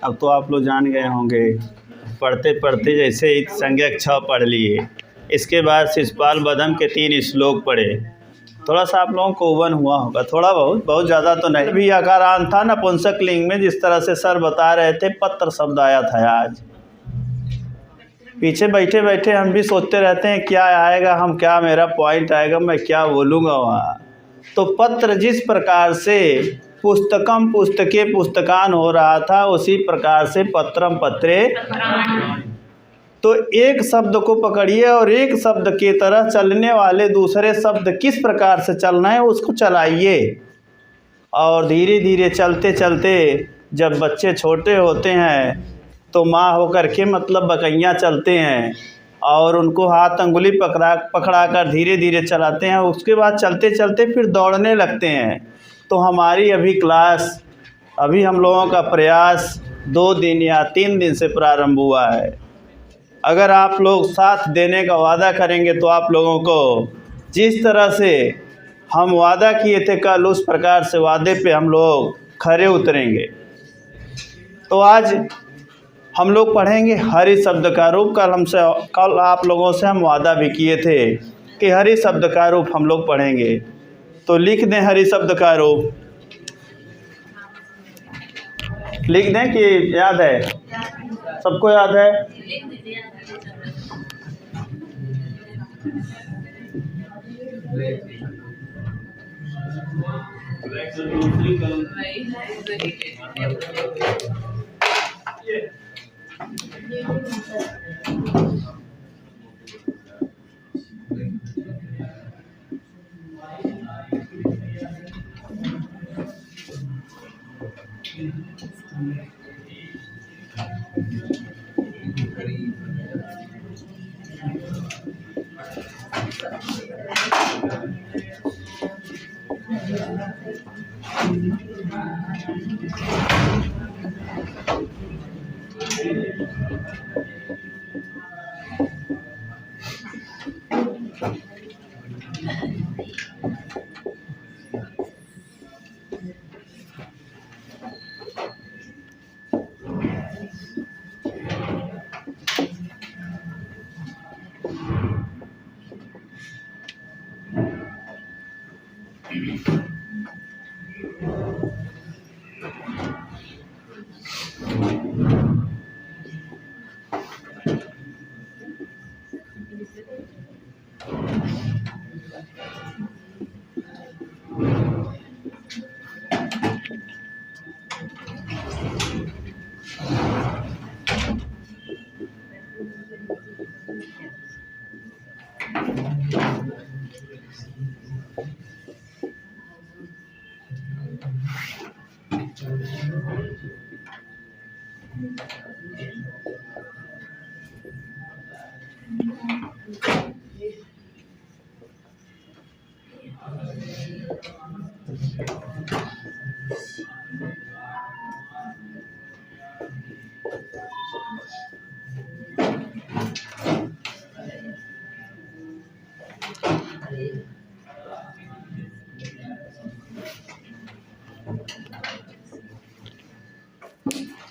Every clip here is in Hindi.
अब तो आप लोग जान गए होंगे, पढ़ते पढ़ते जैसे ही संज्ञक छ पढ़ लिए, इसके बाद शिशुपाल बदम के 3 श्लोक पढ़े। थोड़ा सा आप लोगों को उबन हुआ होगा, थोड़ा बहुत ज़्यादा तो नहीं। भी आकारांत था नपुंसक लिंग में, जिस तरह से सर बता रहे थे पत्र शब्द आया था। आज पीछे बैठे बैठे हम भी सोचते रहते हैं क्या आएगा, हम क्या मेरा पॉइंट आएगा, मैं क्या बोलूँगा वहाँ। तो पत्र जिस प्रकार से पुस्तकम पुस्तके पुस्तकान हो रहा था, उसी प्रकार से पत्रम पत्रे। तो एक शब्द को पकड़िए और एक शब्द की तरह चलने वाले दूसरे शब्द किस प्रकार से चलना है उसको चलाइए। और धीरे धीरे चलते चलते, जब बच्चे छोटे होते हैं तो माँ होकर के मतलब बकैयाँ चलते हैं और उनको हाथ अंगुली पकड़ा कर धीरे धीरे चलाते हैं। उसके बाद चलते चलते फिर दौड़ने लगते हैं। तो हमारी अभी हम लोगों का प्रयास 2 दिन या 3 दिन से प्रारंभ हुआ है। अगर आप लोग साथ देने का वादा करेंगे तो आप लोगों को जिस तरह से हम वादा किए थे कल, उस प्रकार से वादे पे हम लोग खरे उतरेंगे। तो आज हम लोग पढ़ेंगे हरि शब्द का रूप। कल आप लोगों से हम वादा भी किए थे कि हरि शब्द का रूप हम लोग पढ़ेंगे। तो लिख दें हरि शब्द का रूप, लिख दें कि याद है? सबको याद है?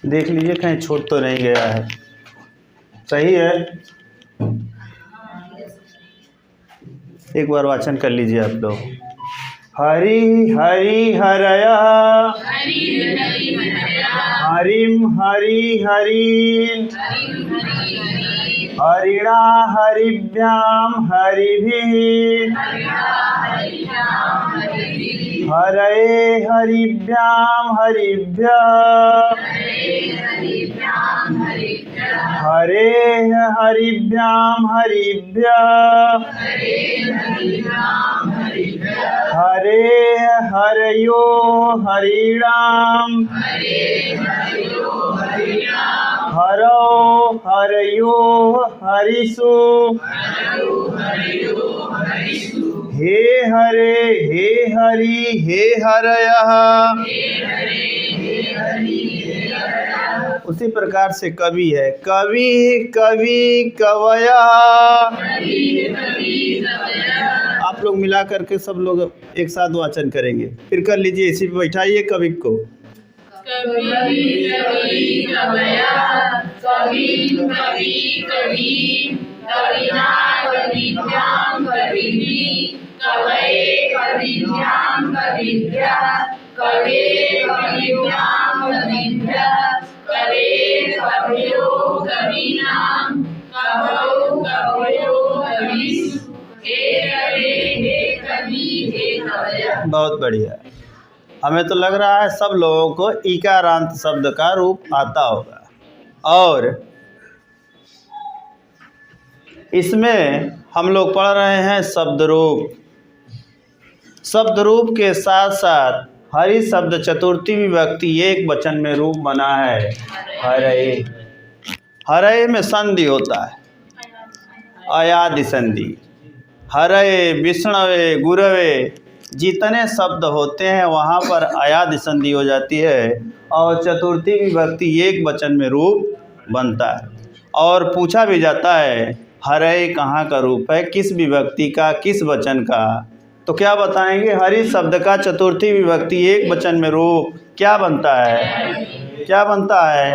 देख लीजिए कहीं छूट तो नहीं गया है। सही है? एक बार वाचन कर लीजिए आप लोग। हरि हरि हरया हरिम हरि हरि हरिणा हरिभ्याम हरिभिः हरये हरिभ्याम हरिभ्यः हरे हरिभ्याम हरिभ्यः हरे हरयो हरिणाम हरो हरयो हरिषु हे हरे हे हरि हे हरयः। उसी प्रकार से कवि है, कवि कवि कवयः। आप लोग मिला करके सब लोग एक साथ वाचन करेंगे। फिर कर लीजिए, इसी पे बैठाइए कवि को। कबीर कबीर कबया कबीर कबीर कबीर कबीना कबीभ्याम कबीरी कवये कबीभ्याम कबीभ्या कवे कबीभ्याम कबीभ्या कवे कवयो कबीनाम कवौ कवयो कबीषु हे कवे हे कबीर हे कवया। बहुत बढ़िया। हमें तो लग रहा है सब लोगों को ईकारांत शब्द का रूप आता होगा। और इसमें हम लोग पढ़ रहे हैं शब्द रूप। शब्द रूप के साथ साथ हरि शब्द चतुर्थी विभक्ति एक वचन में रूप बना है हरये। हरये में संधि होता है, अयादि संधि। हरये, विष्णवे, गुरवे जितने शब्द होते हैं वहाँ पर अयादि संधि हो जाती है और चतुर्थी विभक्ति एक वचन में रूप बनता है। और पूछा भी जाता है हरये कहाँ का रूप है, किस विभक्ति का, किस वचन का। तो क्या बताएंगे? हरि शब्द का चतुर्थी विभक्ति एक वचन में रूप क्या बनता है? क्या बनता है?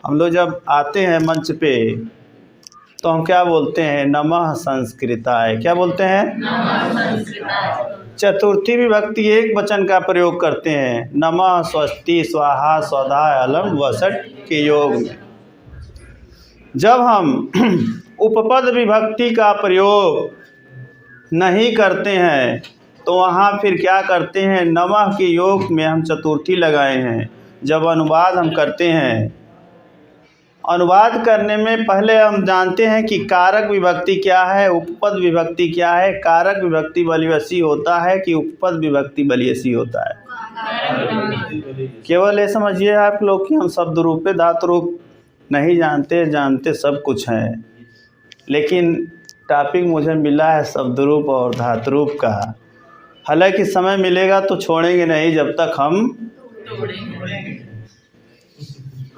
हम लोग जब आते हैं मंच पे तो हम क्या बोलते हैं? नमः संस्कृताय। क्या बोलते हैं? नमः संस्कृताय। चतुर्थी विभक्ति एक वचन का प्रयोग करते हैं नमः, स्वस्ति, स्वाहा, स्वधा, अलम, वसट के योग में। जब हम उपपद विभक्ति का प्रयोग नहीं करते हैं तो वहाँ फिर क्या करते हैं? नमः के योग में हम चतुर्थी लगाए हैं। जब अनुवाद हम करते हैं, अनुवाद करने में पहले हम जानते हैं कि कारक विभक्ति क्या है, उपपद विभक्ति क्या है। कारक विभक्ति बलिवसी होता है कि उपपद विभक्ति बलियसी होता है? केवल ये समझिए आप लोग कि हम शब्द रूप पे धातु रूप नहीं जानते, जानते सब कुछ हैं, लेकिन टॉपिक मुझे मिला है शब्द रूप और धातु रूप का। हालांकि समय मिलेगा तो छोड़ेंगे नहीं जब तक हम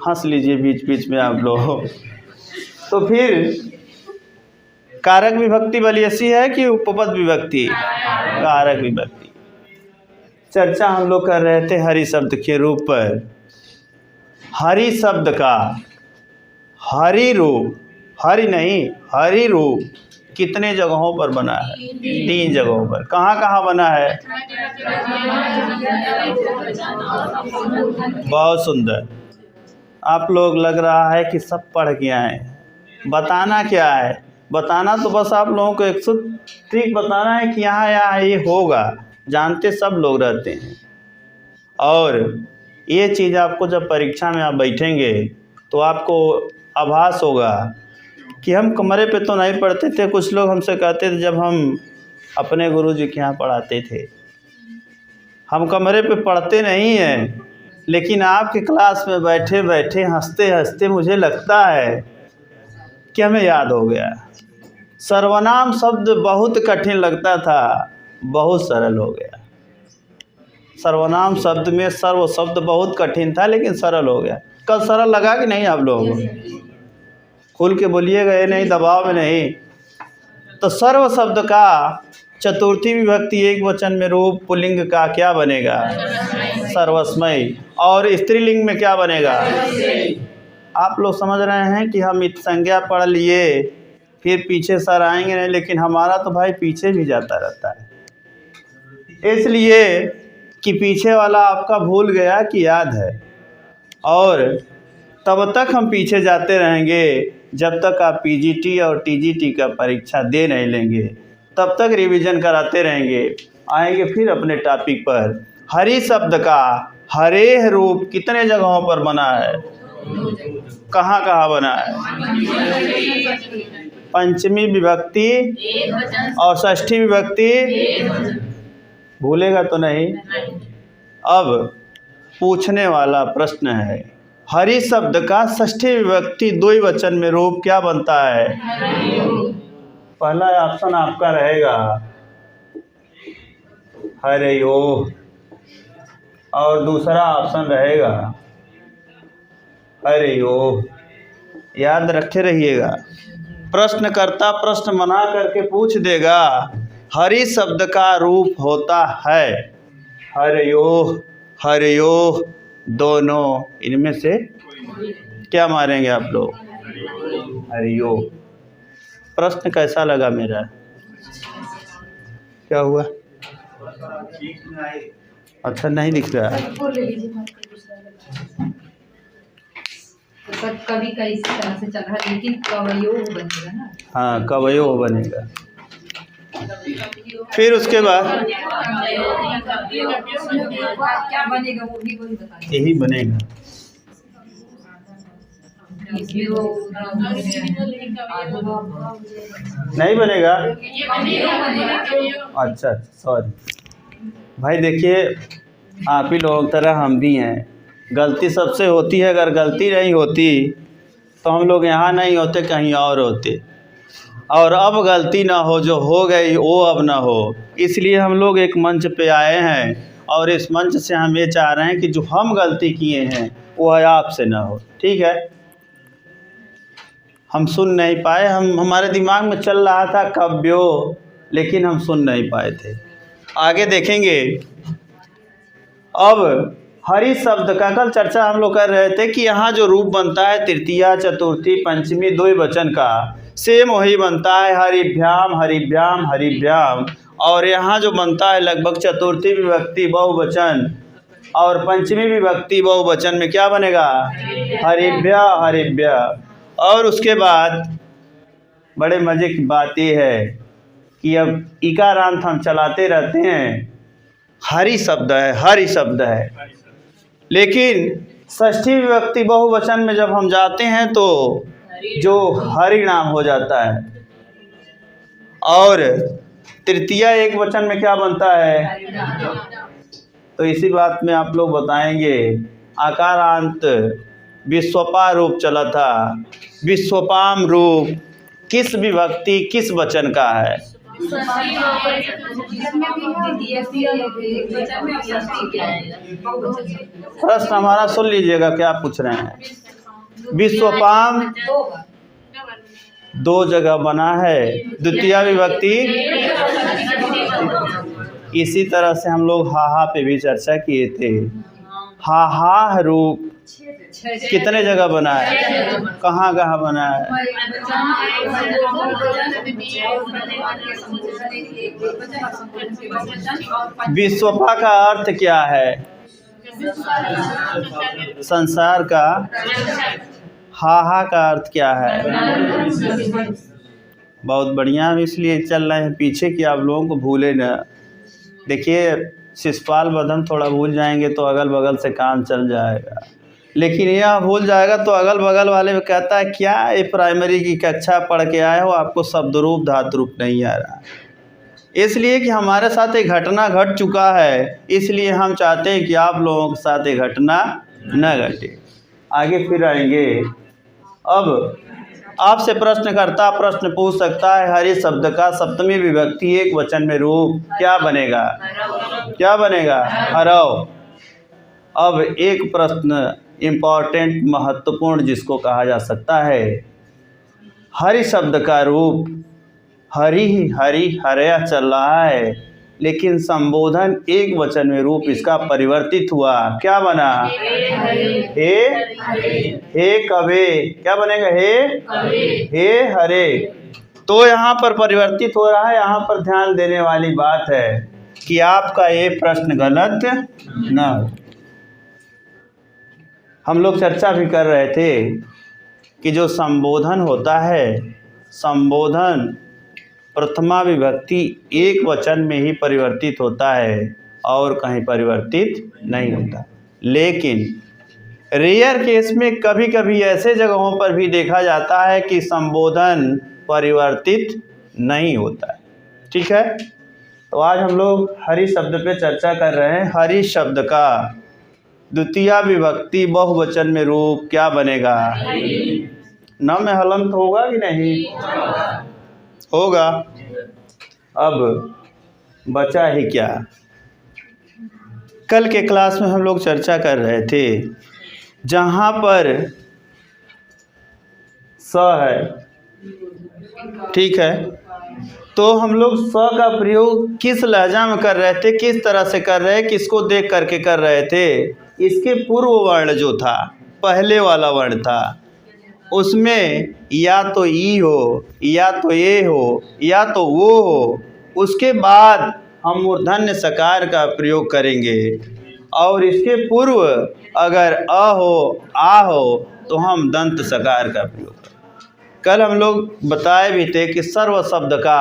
हंस लीजिए बीच बीच में आप लोग। तो फिर कारक विभक्ति बलियसी है कि उपपद विभक्ति? कारक विभक्ति। चर्चा हम लोग कर रहे थे हरि शब्द के रूप पर। हरि शब्द का हरि रूप, हरि नहीं हरि रूप कितने जगहों पर बना है? 3 जगहों पर। कहाँ कहाँ बना है? बहुत सुंदर। आप लोग लग रहा है कि सब पढ़ के आए हैं। बताना क्या है? बताना तो बस आप लोगों को 103 बताना है कि यहाँ यहाँ ये होगा, जानते सब लोग रहते हैं। और ये चीज़ आपको जब परीक्षा में आप बैठेंगे तो आपको आभास होगा कि हम कमरे पे तो नहीं पढ़ते थे। कुछ लोग हमसे कहते थे जब हम अपने गुरुजी के यहाँ पढ़ाते थे, हम कमरे पे पढ़ते नहीं हैं, लेकिन आपके क्लास में बैठे बैठे हंसते हंसते मुझे लगता है कि हमें याद हो गया। सर्वनाम शब्द बहुत कठिन लगता था, बहुत सरल हो गया। सर्वनाम शब्द में सर्व शब्द बहुत कठिन था लेकिन सरल हो गया। कल सरल लगा कि नहीं? आप लोगों को खुल के बोलिएगा, ये नहीं दबाव में नहीं। तो सर्व शब्द का चतुर्थी विभक्ति एक वचन में रूप पुल्लिंग का क्या बनेगा? सर्वस्मय। और स्त्रीलिंग में क्या बनेगा? आप लोग समझ रहे हैं कि हम इत संज्ञा पढ़ लिए फिर पीछे सर आएंगे नहीं, लेकिन हमारा तो भाई पीछे भी जाता रहता है, इसलिए कि पीछे वाला आपका भूल गया कि याद है। और तब तक हम पीछे जाते रहेंगे जब तक आप पीजीटी और टीजीटी का परीक्षा दे नहीं लेंगे, तब तक रिवीजन कराते रहेंगे। आएंगे फिर अपने टॉपिक पर। हरि शब्द का हरेह रूप कितने जगहों पर बना है? कहाँ कहाँ बना है? पंचमी विभक्ति और षष्ठी विभक्ति। भूलेगा तो नहीं? अब पूछने वाला प्रश्न है, हरि शब्द का षष्ठी विभक्ति द्विवचन में रूप क्या बनता है? पहला ऑप्शन आपका रहेगा हरयोः और दूसरा ऑप्शन रहेगा हरयोः। याद रखे रहिएगा, प्रश्नकर्ता प्रश्न बना करके पूछ देगा। हरि शब्द का रूप होता है हरयोः हरियों दोनों, इनमें से क्या मारेंगे आप लोग? हरियों। प्रश्न कैसा लगा मेरा? क्या हुआ? अच्छा नहीं दिख रहा है। कवि का इसी तरह से चल रहा है, लेकिन कवयो बनेगा ना। हाँ, कवयो बनेगा। फिर उसके बाद क्या बनेगा वो भी वही बता। यही बनेगा। नहीं बनेगा? अच्छा सॉरी भाई, देखिए आप ही लोगों की तरह हम भी हैं, गलती सबसे होती है। अगर गलती नहीं होती तो हम लोग यहाँ नहीं होते, कहीं और होते। और अब गलती ना हो, जो हो गई वो अब ना हो, इसलिए हम लोग एक मंच पे आए हैं और इस मंच से हम ये चाह रहे हैं कि जो हम गलती किए हैं वो आपसे ना हो। ठीक है? हम सुन नहीं पाए, हमारे दिमाग में चल रहा था कव्यो, लेकिन हम सुन नहीं पाए थे। आगे देखेंगे। अब हरि शब्द का कल चर्चा हम लोग कर रहे थे कि यहाँ जो रूप बनता है तृतीया चतुर्थी पंचमी द्विवचन का, सेम वही बनता है हरिभ्याम हरिभ्याम हरिभ्याम। और यहाँ जो बनता है लगभग चतुर्थी विभक्ति बहुवचन और पंचमी विभक्ति बहुवचन में क्या बनेगा? हरिभ्या हरिभ्या। और उसके बाद बड़े मज़े की बात ये है कि अब इकारांत हम चलाते रहते हैं, हरि शब्द है, हरि शब्द है, लेकिन षष्ठी विभक्ति बहुवचन में जब हम जाते हैं तो जो हरि नाम हो जाता है। और तृतीया एक वचन में क्या बनता है? तो इसी बात में आप लोग बताएंगे। आकारांत विश्वपा रूप चला था, विश्वपाम रूप किस विभक्ति किस वचन का है? प्रश्न हमारा सुन लीजिएगा, क्या पूछ रहे हैं। विश्वपाम दो जगह बना है, द्वितीय विभक्ति। इसी तरह से हम लोग हाहा पे भी चर्चा किए थे। हाहा रूप कितने जगह बना है? कहाँ कहाँ बना है? विश्वपा का अर्थ क्या है? संसार का। हाहा का अर्थ क्या है? बहुत बढ़िया, हम इसलिए चल रहे हैं पीछे कि आप लोगों को भूले ना। देखिए शिषपाल बदन थोड़ा भूल जाएंगे तो अगल बगल से काम चल जाएगा, लेकिन यह भूल जाएगा तो अगल बगल वाले में कहता है क्या ये प्राइमरी की कक्षा पढ़ के आए हो, आपको शब्द रूप धातु रूप नहीं आ रहा। इसलिए कि हमारे साथ एक घटना घट चुका है, इसलिए हम चाहते हैं कि आप लोगों के साथ एक घटना न घटे। आगे फिर आएंगे। अब आपसे प्रश्नकर्ता प्रश्न पूछ सकता है, हरि शब्द का सप्तमी विभक्ति एक वचन में रूप क्या बनेगा? क्या बनेगा? हरव। अब एक प्रश्न इम्पॉर्टेंट महत्वपूर्ण जिसको कहा जा सकता है, हरि शब्द का रूप हरि हरि हरया चल रहा है, लेकिन संबोधन एक वचन में रूप इसका परिवर्तित हुआ, क्या बना? हे हे कवे। क्या बनेगा? हे हरे। तो यहाँ पर परिवर्तित हो रहा है। यहाँ पर ध्यान देने वाली बात है कि आपका ये प्रश्न गलत न हो। हम लोग चर्चा भी कर रहे थे कि जो संबोधन होता है, संबोधन प्रथमा विभक्ति एक वचन में ही परिवर्तित होता है और कहीं परिवर्तित नहीं होता। लेकिन रेयर केस में कभी कभी ऐसे जगहों पर भी देखा जाता है कि संबोधन परिवर्तित नहीं होता है। ठीक है? तो आज हम लोग हरि शब्द पे चर्चा कर रहे हैं। हरि शब्द का द्वितीय विभक्ति बहुवचन में रूप क्या बनेगा? न में हलंत होगा कि नहीं होगा? अब बचा ही क्या? कल के क्लास में हम लोग चर्चा कर रहे थे, जहाँ पर स है ठीक है, तो हम लोग स का प्रयोग किस लहजा में कर रहे थे, किस तरह से कर रहे, किसको देख करके कर रहे थे? इसके पूर्व वर्ण जो था, पहले वाला वर्ण था, उसमें या तो ई हो, या तो ए हो, या तो वो हो, उसके बाद हम मूर्धन्य सकार का प्रयोग करेंगे। और इसके पूर्व अगर अ हो, आ हो, तो हम दंत सकार का प्रयोग करेंगे। कल हम लोग बताए भी थे कि सर्व शब्द का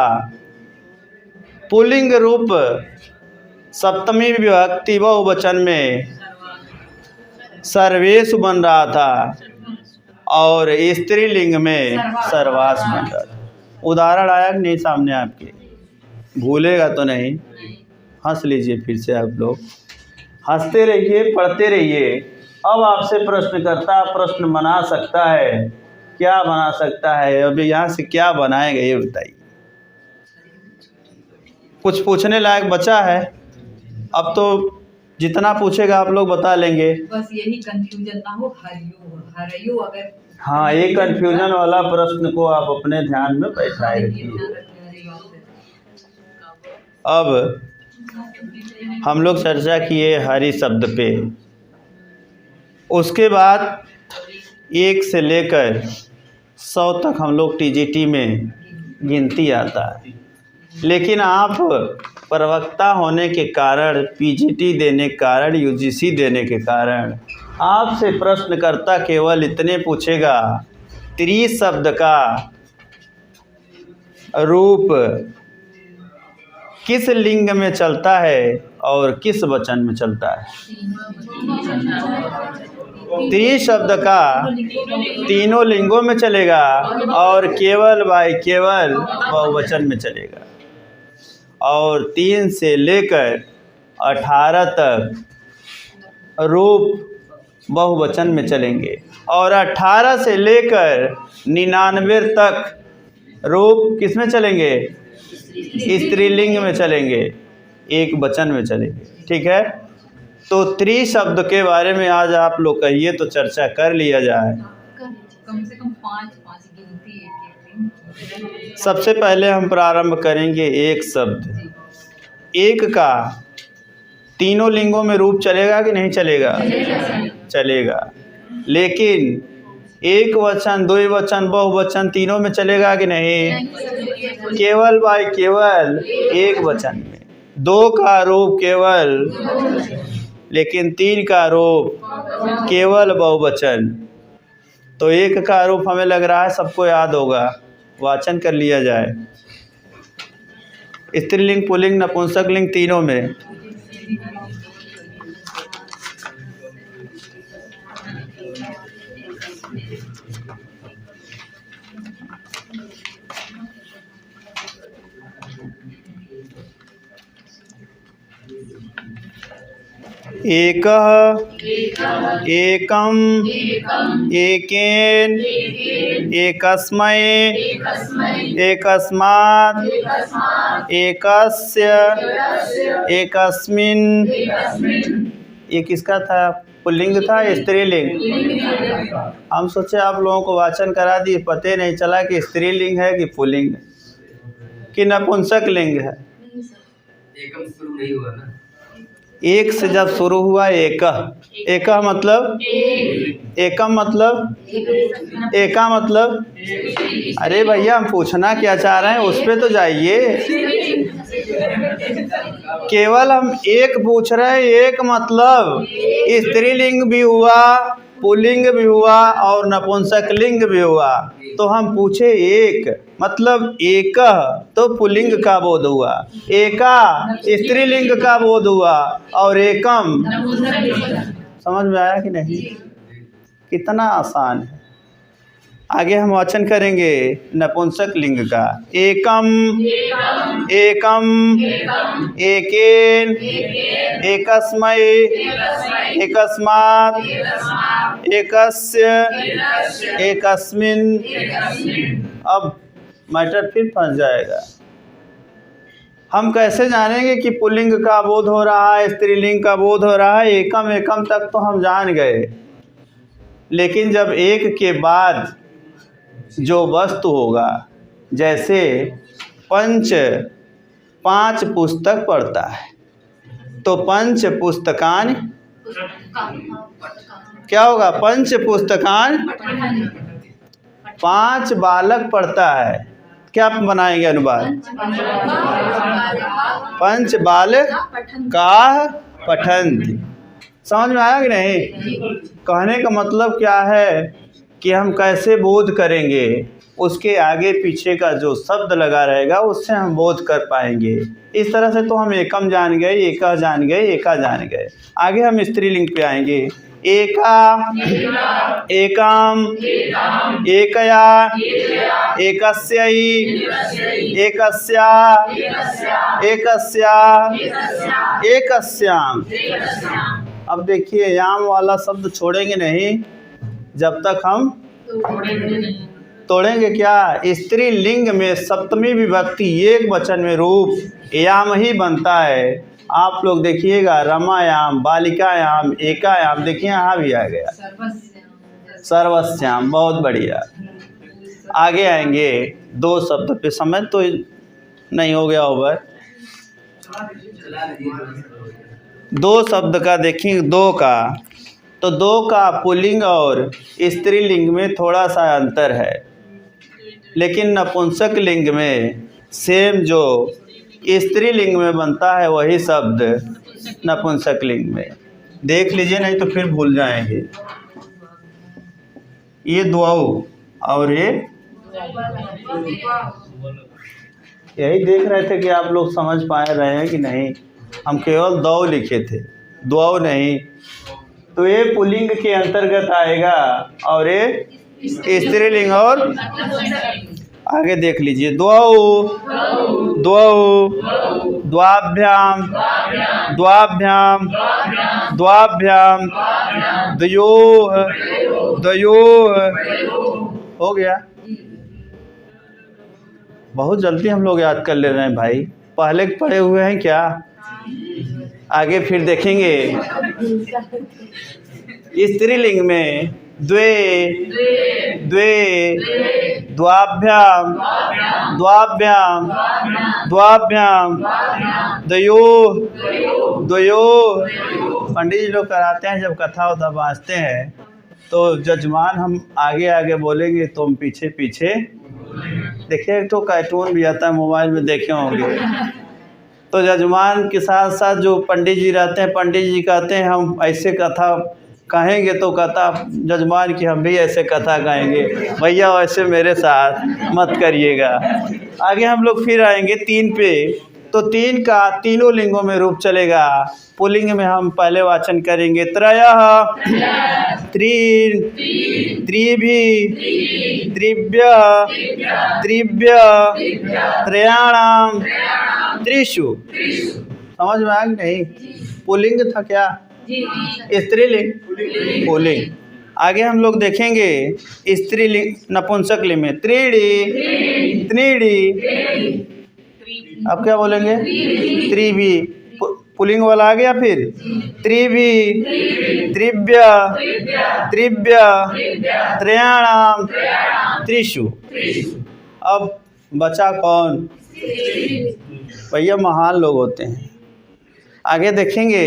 पुल्लिंग रूप सप्तमी विभक्ति बहुवचन में सर्वेषु बन रहा था और स्त्रीलिंग में सर्वास बन रहा था। उदाहरण आया कि नहीं सामने आपके? भूलेगा तो नहीं? हंस लीजिए फिर से, आप लोग हंसते रहिए, पढ़ते रहिए। अब आपसे प्रश्नकर्ता प्रश्न बना सकता है, क्या बना सकता है? अभी यहाँ से क्या बनाएगा ये बताइए। कुछ पूछने लायक बचा है? अब तो जितना पूछेगा आप लोग बता लेंगे। बस यही कंफ्यूजन ना हो, हरियो अगर हाँ, एक कंफ्यूजन वाला प्रश्न को आप अपने ध्यान में बैठाए रखिए। अब हम लोग चर्चा किए हरि शब्द पे, उसके बाद 1 से लेकर 100 तक हम लोग टीजीटी में गिनती आता है। लेकिन आप प्रवक्ता होने के कारण, पीजीटी देने के कारण, यूजीसी देने के कारण आपसे प्रश्नकर्ता केवल इतने पूछेगा, त्रि शब्द का रूप किस लिंग में चलता है और किस वचन में चलता है। त्रि शब्द का तीनों लिंगों में चलेगा और केवल बाय केवल बहुवचन में चलेगा। और 3 से लेकर 18 तक रूप बहुवचन में चलेंगे और 18 से लेकर 99 तक रूप किस में चलेंगे? स्त्रीलिंग में चलेंगे, एक वचन में चलेंगे। ठीक है, तो त्रि शब्द के बारे में आज आप लोग कहिए तो चर्चा कर लिया जाए। कम से कम 5 गिनती। सबसे पहले हम प्रारंभ करेंगे एक शब्द। एक का तीनों लिंगों में रूप चलेगा कि नहीं चलेगा? चलेगा। लेकिन एक वचन, द्विवचन, बहुवचन तीनों में चलेगा कि नहीं? केवल बाय केवल एक वचन में। 2 का रूप केवल, लेकिन 3 का रूप केवल बहुवचन। तो 1 का रूप हमें लग रहा है सबको याद होगा, वाचन कर लिया जाए। स्त्रीलिंग, पुल्लिंग, नपुंसक लिंग तीनों में। एकः, एकम, एकेन, एकस्मै, एकस्मात्, एकस्य, एकस्मिन्। ये किसका था? पुल्लिंग था, स्त्रीलिंग? हम सोचे आप लोगों को वाचन करा दिए, पते नहीं चला कि स्त्रीलिंग है कि पुल्लिंग कि नपुंसक लिंग है। एकम शुरू नहीं हुआ ना, एक से जब शुरू हुआ एकह। एकह मतलब, एकम मतलब, एका मतलब। अरे भैया हम पूछना क्या चाह रहे हैं उस पे तो जाइए। केवल हम एक पूछ रहे हैं, एक मतलब स्त्रीलिंग भी हुआ, पुल्लिंग भी हुआ और नपुंसक लिंग भी हुआ। तो हम पूछे एक मतलब एकह तो पुल्लिंग का बोध हुआ, एका स्त्रीलिंग का बोध हुआ और एकम। समझ में आया कि नहीं? कितना आसान है। आगे हम वाचन करेंगे नपुंसक लिंग का। एकम, एकम, एकेन, एकस्मै, एकस्मात्, एकस्य, एकस्मिन्। अब मैटर फिर फंस जाएगा। हम कैसे जानेंगे कि पुल्लिंग का बोध हो रहा है, स्त्रीलिंग का बोध हो रहा है? एकम, एकम तक तो हम जान गए, लेकिन जब एक के बाद जो वस्तु होगा। जैसे पंच 5 पुस्तक पढ़ता है तो पंच पुस्तकान क्या होगा? पंच पुस्तकान 5 बालक पढ़ता है, क्या बनाएंगे अनुवाद? पंच बालक का पठंत। समझ में आया कि नहीं? कहने का मतलब क्या है कि हम कैसे बोध करेंगे, उसके आगे पीछे का जो शब्द लगा रहेगा उससे हम बोध कर पाएंगे। इस तरह से तो हम एकम जान गए, एका जान गए, एका जान गए। आगे हम स्त्रीलिंग पे आएंगे। एका, एकम, एकया, एकस्यै, एकस्या, एकस्या, एकस्याम। अब देखिए याम वाला शब्द छोड़ेंगे नहीं जब तक हम तोड़ेंगे क्या? स्त्रीलिंग में सप्तमी विभक्ति एक वचन में रूप याम ही बनता है। आप लोग देखिएगा रमायाम, बालिकायाम, एकायाम, देखिए यहाँ भी आ गया सर्वस्याम। बहुत बढ़िया। आगे आएंगे 2 शब्द पे, समय तो नहीं हो गया ओवर। 2 शब्द का देखेंगे, 2 का तो 2 का पुल्लिंग और स्त्रीलिंग में थोड़ा सा अंतर है, लेकिन नपुंसक लिंग में सेम जो स्त्रीलिंग में बनता है वही शब्द नपुंसक लिंग में। देख लीजिए नहीं तो फिर भूल जाएंगे। ये द्वौ और ये यही देख रहे थे कि आप लोग समझ पा रहे हैं कि नहीं। हम केवल दौ लिखे थे, द्वौ नहीं। तो ये पुल्लिंग के अंतर्गत आएगा और ये स्त्रीलिंग। और आगे देख लीजिए द्वौ, द्वौ, द्वाभ्याम, द्वाभ्याम, द्वाभ्याम, द्वयोः, द्वयोः। हो गया। बहुत जल्दी हम लोग याद कर ले रहे हैं भाई, पहले पढ़े हुए हैं क्या? आगे फिर देखेंगे स्त्रीलिंग में द्वे, द्वे, द्वाभ्याम, द्वाभ्याम, द्वाभ्याम, द्वयोः, द्वयोः। पंडित जी लोग कराते हैं जब कथा वथा बाँचते हैं तो जजमान हम आगे आगे बोलेंगे, तुम पीछे पीछे। देखिए तो कार्टून भी आता है, मोबाइल में देखे होंगे। तो जजमान के साथ साथ जो पंडित जी रहते हैं, पंडित जी कहते हैं हम ऐसे कथा कहेंगे तो कथा जजमान की हम भी ऐसे कथा कहेंगे, भैया वैसे मेरे साथ मत करिएगा। आगे हम लोग फिर आएंगे 3 पे। तो 3 का तीनों लिंगों में रूप चलेगा। पुल्लिंग में हम पहले वाचन करेंगे त्रयः, त्रीन्, त्रिभिः, त्रिभ्यः, त्रिभ्यः, त्रयाणां, त्रिषु। समझ में आया कि नहीं? पुल्लिंग था क्या? स्त्रीलिंग, पुल्लिंग। आगे हम लोग देखेंगे स्त्रीलिंग नपुंसक लिंग में त्रीणि, त्रीणि। अब क्या बोलेंगे? त्रिभि। पुल्लिंग वाला आ गया। फिर त्रिभि, त्रिभ्यः, त्रिभ्यः, त्रयाणां, त्रिषु। अब बचा कौन? भैया महान लोग होते हैं। आगे देखेंगे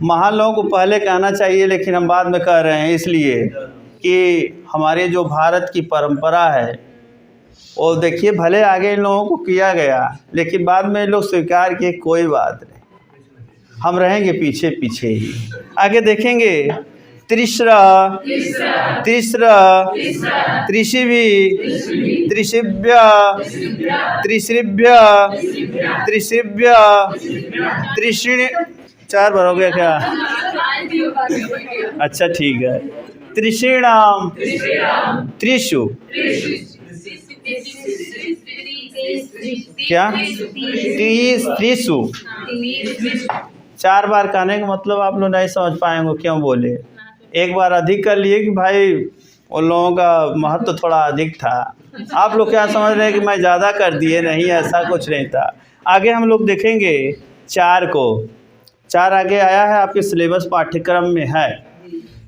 महान लोगों को पहले कहना चाहिए, लेकिन हम बाद में कह रहे हैं इसलिए कि हमारे जो भारत की परंपरा है वो देखिए भले आगे इन लोगों को किया गया, लेकिन बाद में लोग स्वीकार किए, कोई बात नहीं, हम रहेंगे पीछे पीछे ही। आगे देखेंगे त्रिस्रा, तीसरा, त्रिशिभि, त्रिशिभ्यः, त्रिशिभ्यः, त्रिशिभ्यः, त्रिशिणि। 4 बार हो गया क्या? अच्छा ठीक है। त्रिशिणाम, त्रिषु। क्या? त्रिषु। 4 बार कहने का मतलब आप लोग नहीं समझ पाएंगे क्यों बोले। एक बार अधिक कर लिए कि भाई उन लोगों का महत्व थोड़ा अधिक था। आप लोग क्या समझ रहे हैं कि मैं ज़्यादा कर दिए? नहीं, ऐसा कुछ नहीं था। आगे हम लोग देखेंगे 4 को। 4 आगे आया है, आपके सिलेबस पाठ्यक्रम में है।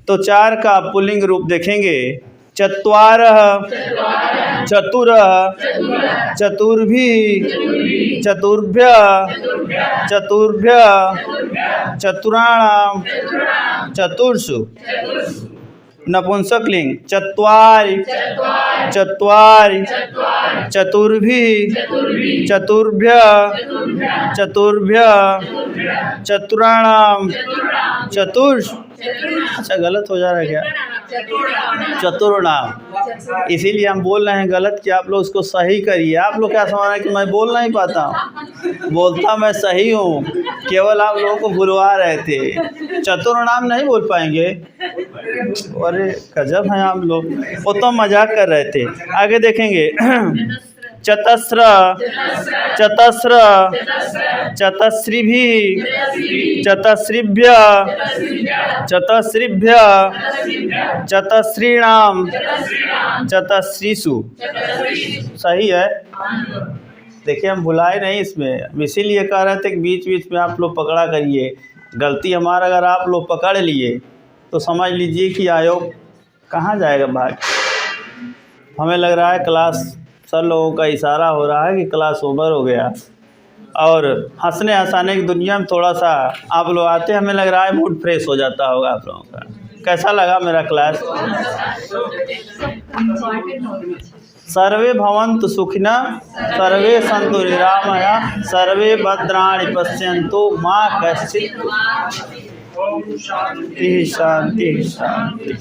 तो 4 का पुल्लिंग रूप देखेंगे चत्वारः चतुरः चतुर्भिः चतुर्भ्यः चतुर्भ्यः चतुराणां चतुर्षु नपुंसकलिंग चत्वारि चत्वारि चतुर्भिः चतुर्भ्यः चतुर्भ्यः चतुराणां चतुर्षु। अच्छा गलत हो जा रहा है क्या? चतुर्णाम, इसीलिए हम बोल रहे हैं गलत कि आप लोग उसको सही करिए। आप लोग क्या समझ रहे हैं कि मैं बोल नहीं पाता हूँ? बोलता मैं सही हूँ, केवल आप लोगों को भुलवा रहे थे। चतुर्णाम नहीं बोल पाएंगे? अरे गजब हैं आप लोग, वो तो मजाक कर रहे थे। आगे देखेंगे चतस्र चतस्र चतस्रिभिः चतस्रिभ्यः चतस्रिभ्यः चतस्रीणां चतस्रीषु। सही है। देखिए हम भुलाए नहीं इसमें, इसीलिए कह रहे थे कि बीच बीच में आप लोग पकड़ा करिए। गलती हमारा अगर आप लोग पकड़ लिए तो समझ लीजिए कि आयोग कहाँ जाएगा भाग। हमें लग रहा है क्लास, सर लोगों का इशारा हो रहा है कि क्लास ओवर हो गया, और हंसने हंसाने की दुनिया में थोड़ा सा आप लोग आते हैं, हमें लग रहा है मूड फ्रेश हो जाता होगा आप लोगों का। कैसा लगा मेरा क्लास? सर्वे भवन्तु सुखिनः सर्वे सन्तु निरामया सर्वे भद्राणि पश्यन्तु मा कश्चित्। शांति शांति शांति।